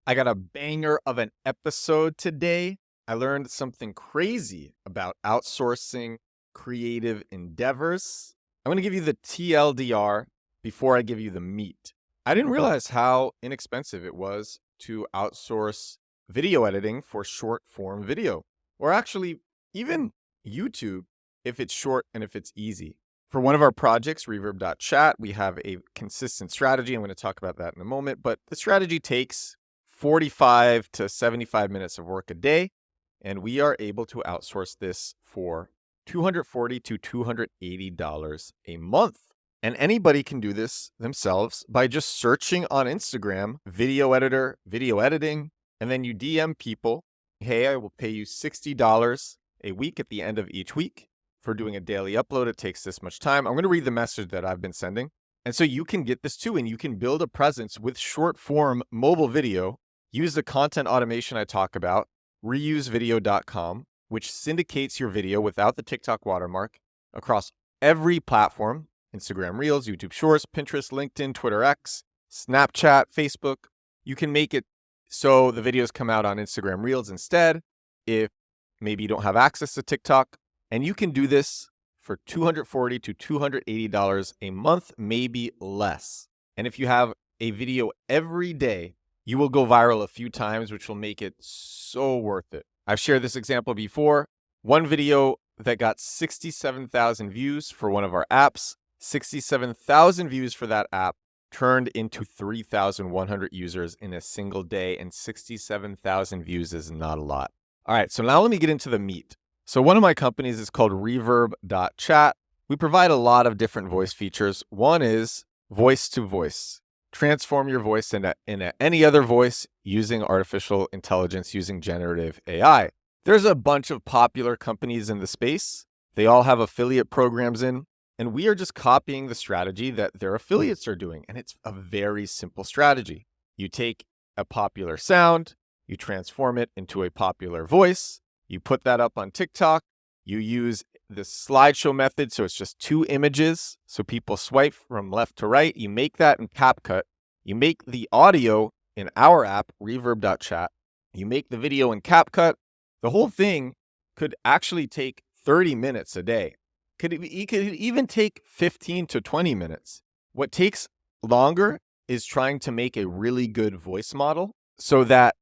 I got a banger of an episode today. I learned something crazy about outsourcing creative endeavors. I'm going to give you the TLDR before I give you the meat. I didn't realize how inexpensive it was to outsource video editing for short form video, or actually even YouTube if it's short and if it's easy. For one of our projects, reverb.chat, we have a consistent strategy. I'm going to talk about that in a moment, but the strategy takes 45 to 75 minutes of work a day, and we are able to outsource this for $240 to $280 a month. And anybody can do this themselves by just searching on Instagram, video editor, video editing, and then you DM people, hey, I will pay you $60 a week at the end of each week for doing a daily upload. It takes this much time. I'm going to read the message that I've been sending. And so you can get this too, and you can build a presence with short form mobile video. Use the content automation I talk about, reusevideo.com, which syndicates your video without the TikTok watermark across every platform: Instagram Reels, YouTube Shorts, Pinterest, LinkedIn, Twitter X, Snapchat, Facebook. You can make it so the videos come out on Instagram Reels instead if maybe you don't have access to TikTok. And you can do this for $240 to $280 a month, maybe less. And if you have a video every day, you will go viral a few times, which will make it so worth it. I've shared this example before. One video that got 67,000 views for one of our apps, 67,000 views for that app turned into 3,100 users in a single day, and 67,000 views is not a lot. All right, so now let me get into the meat. So one of my companies is called reverb.chat. We provide a lot of different voice features. One is voice to voice. Transform your voice into any other voice using artificial intelligence, using generative AI. There's a bunch of popular companies in the space. They all have affiliate programs in, and we are just copying the strategy that their affiliates are doing. And it's a very simple strategy. You take a popular sound, you transform it into a popular voice, you put that up on TikTok, you use the slideshow method, so it's just two images, so people swipe from left to right. You make that in CapCut. You make the audio in our app, reverb.chat. You make the video in CapCut. The whole thing could actually take 30 minutes a day. It could even take 15 to 20 minutes. What takes longer is trying to make a really good voice model so that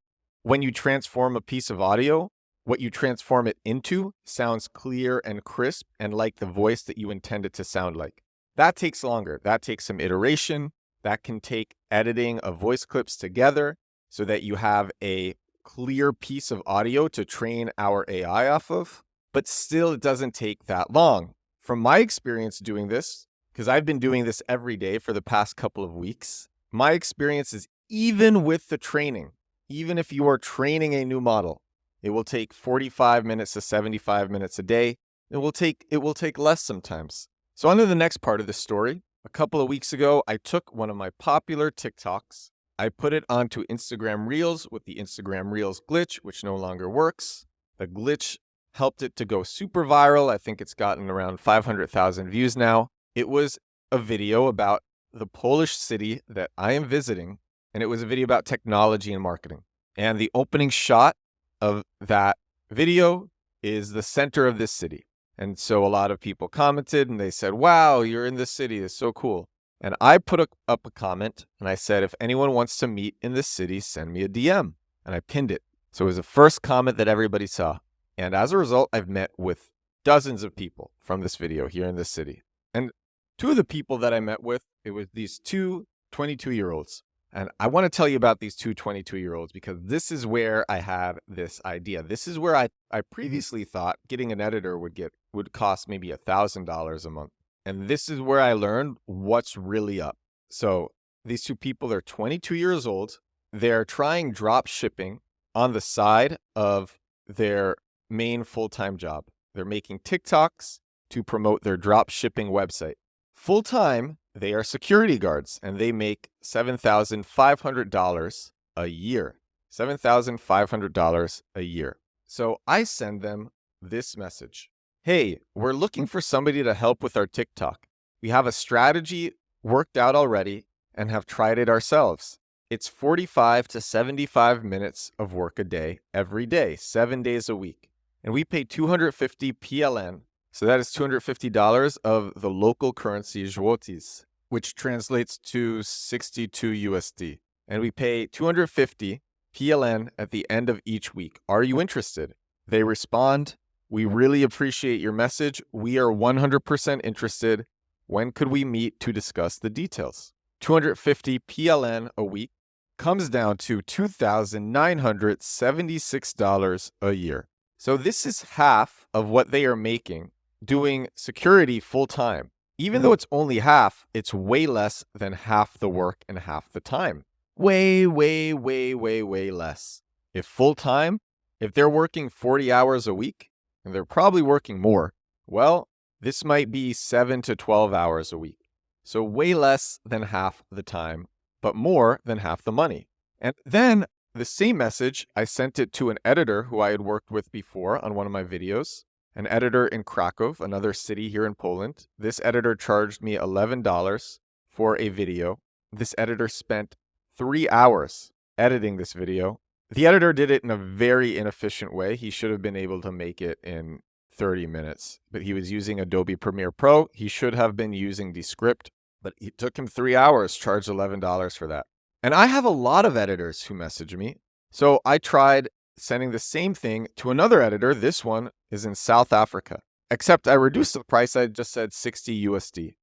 when you transform a piece of audio, what you transform it into sounds clear and crisp and like the voice that you intend it to sound like. That takes longer. That takes some iteration. That can take editing of voice clips together so that you have a clear piece of audio to train our AI off of. But still, it doesn't take that long. From my experience doing this, because I've been doing this every day for the past couple of weeks, my experience is even with the training, even if you are training a new model, it will take 45 minutes to 75 minutes a day. It will take less sometimes. So on to the next part of the story. A couple of weeks ago, I took one of my popular TikToks. I put it onto Instagram Reels with the Instagram Reels glitch, which no longer works. The glitch helped it to go super viral. I think it's gotten around 500,000 views now. It was a video about the Polish city that I am visiting, and it was a video about technology and marketing. And the opening shot of that video is the center of this city. And so a lot of people commented and they said, wow, you're in this city. It's so cool. And I put up a comment and I said, if anyone wants to meet in this city, send me a DM. And I pinned it. So it was the first comment that everybody saw. And as a result, I've met with dozens of people from this video here in this city. And two of the people that I met with, it was these two 22-year-olds. And I want to tell you about these two 22-year-olds because this is where I had this idea. This is where I previously thought getting an editor would cost maybe $1,000 a month. And this is where I learned what's really up. So these two people are 22 years old. They're trying drop shipping on the side of their main full-time job. They're making TikToks to promote their drop shipping website. Full-time, they are security guards, and they make $7,500 a year. $7,500 a year. So I send them this message. Hey, we're looking for somebody to help with our TikTok. We have a strategy worked out already and have tried it ourselves. It's 45 to 75 minutes of work a day, every day, 7 days a week. And we pay 250 PLN. So that is $250 of the local currency złotys, which translates to 62 USD. And we pay 250 PLN at the end of each week. Are you interested? They respond, "We really appreciate your message. We are 100% interested. When could we meet to discuss the details?" 250 PLN a week comes down to $2,976 a year. So this is half of what they are making doing security full time. Even though it's only half, it's way less than half the work and half the time. Way, way, way, way, way less. If full time, if they're working 40 hours a week, and they're probably working more, well, this might be 7 to 12 hours a week. So way less than half the time, but more than half the money. And then the same message, I sent it to an editor who I had worked with before on one of my videos, an editor in Krakow, another city here in Poland. This editor charged me $11 for a video. This editor spent 3 hours editing this video. The editor did it in a very inefficient way. He should have been able to make it in 30 minutes, but he was using Adobe Premiere Pro. He should have been using Descript, but it took him 3 hours, charged $11 for that. And I have a lot of editors who message me. So I tried sending the same thing to another editor. This one is in South Africa, except I reduced the price. I just said 60 USD.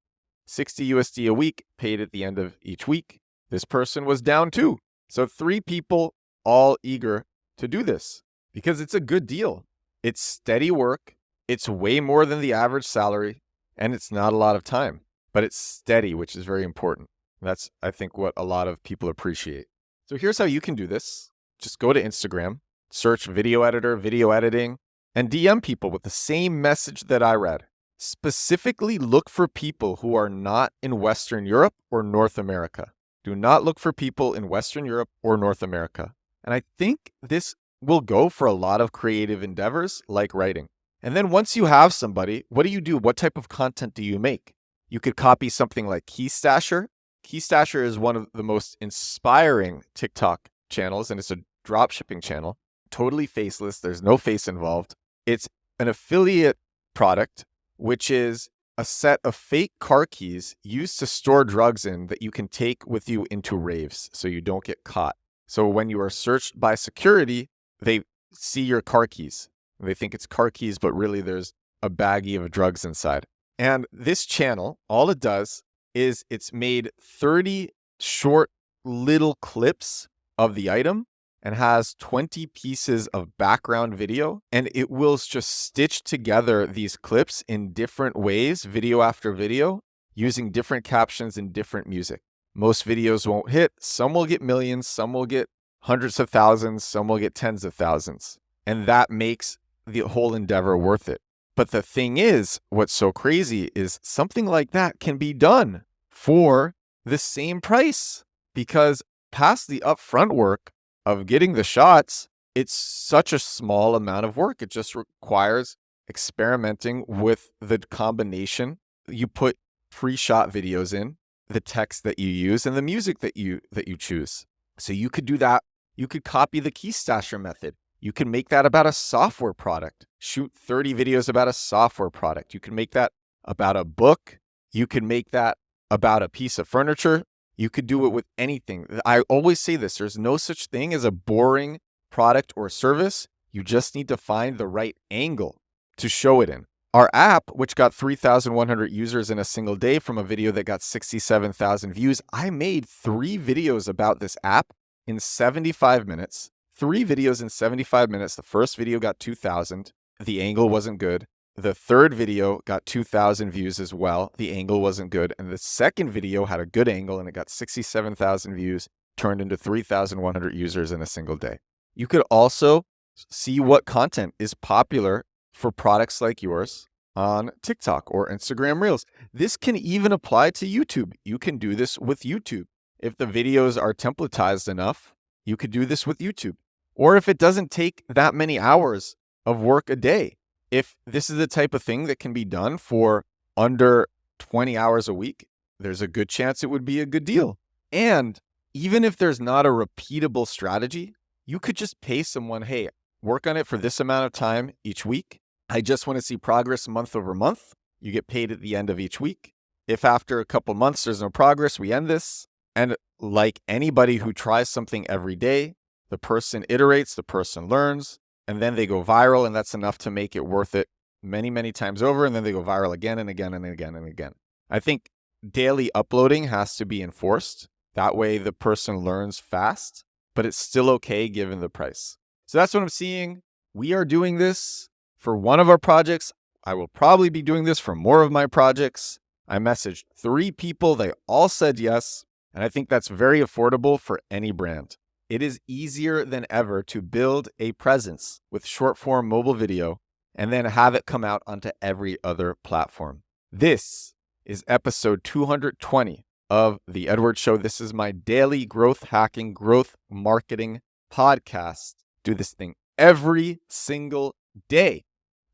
60 USD a week paid at the end of each week. This person was down too. So 3 people all eager to do this because it's a good deal. It's steady work. It's way more than the average salary, and it's not a lot of time, but it's steady, which is very important. That's, I think, what a lot of people appreciate. So here's how you can do this. Just go to Instagram, search video editor, video editing, and DM people with the same message that I read. Specifically look for people who are not in Western Europe or North America. Do not look for people in Western Europe or North America. And I think this will go for a lot of creative endeavors like writing. And then once you have somebody, what do? What type of content do you make? You could copy something like Keystasher. Keystasher is one of the most inspiring TikTok channels, and it's a dropshipping channel, totally faceless. There's no face involved. It's an affiliate product, which is a set of fake car keys used to store drugs in that you can take with you into raves so you don't get caught. So when you are searched by security, they see your car keys. They think it's car keys, but really there's a baggie of drugs inside. And this channel, all it does is it's made 30 short little clips of the item and has 20 pieces of background video. And it will just stitch together these clips in different ways, video after video, using different captions and different music. Most videos won't hit. Some will get millions, some will get hundreds of thousands, some will get tens of thousands. And that makes the whole endeavor worth it. But the thing is, what's so crazy is something like that can be done for the same price, because past the upfront work of getting the shots, it's such a small amount of work. It just requires experimenting with the combination. You put pre-shot videos in, the text that you use, and the music that you choose. So you could do that. You could copy the Keystasher method. You can make that about a software product. Shoot 30 videos about a software product. You can make that about a book. You can make that about a piece of furniture. You could do it with anything. I always say this, there's no such thing as a boring product or service. You just need to find the right angle to show it in. Our app, which got 3,100 users in a single day from a video that got 67,000 views, I made 3 videos about this app in 75 minutes. 3 videos in 75 minutes. The first video got 2,000. The angle wasn't good. The third video got 2,000 views as well. The angle wasn't good. And the second video had a good angle and it got 67,000 views, turned into 3,100 users in a single day. You could also see what content is popular for products like yours on TikTok or Instagram Reels. This can even apply to YouTube. You can do this with YouTube. If the videos are templatized enough, you could do this with YouTube. Or if it doesn't take that many hours of work a day, if this is the type of thing that can be done for under 20 hours a week, there's a good chance it would be a good deal. And Even if there's not a repeatable strategy, you could just pay someone, hey, work on it for this amount of time each week. I just want to see progress month over month. You get paid at the end of each week. If after a couple months there's no progress, we end this. And like anybody who tries something every day, the person iterates, the person learns, and then they go viral, and that's enough to make it worth it many, many times over, and then they go viral again and again and again and again. I think daily uploading has to be enforced. That way the person learns fast, but it's still okay given the price. So that's what I'm seeing. We are doing this for one of our projects. I will probably be doing this for more of my projects. I messaged 3 people. They all said yes. And I think that's very affordable for any brand. It is easier than ever to build a presence with short form mobile video and then have it come out onto every other platform. This is episode 220 of The Edward Show. This is my daily growth hacking, growth marketing podcast. Do this thing every single day.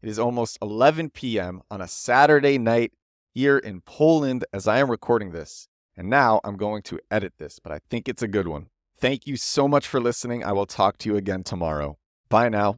It is almost 11 p.m. on a Saturday night here in Poland as I am recording this. And now I'm going to edit this, but I think it's a good one. Thank you so much for listening. I will talk to you again tomorrow. Bye now.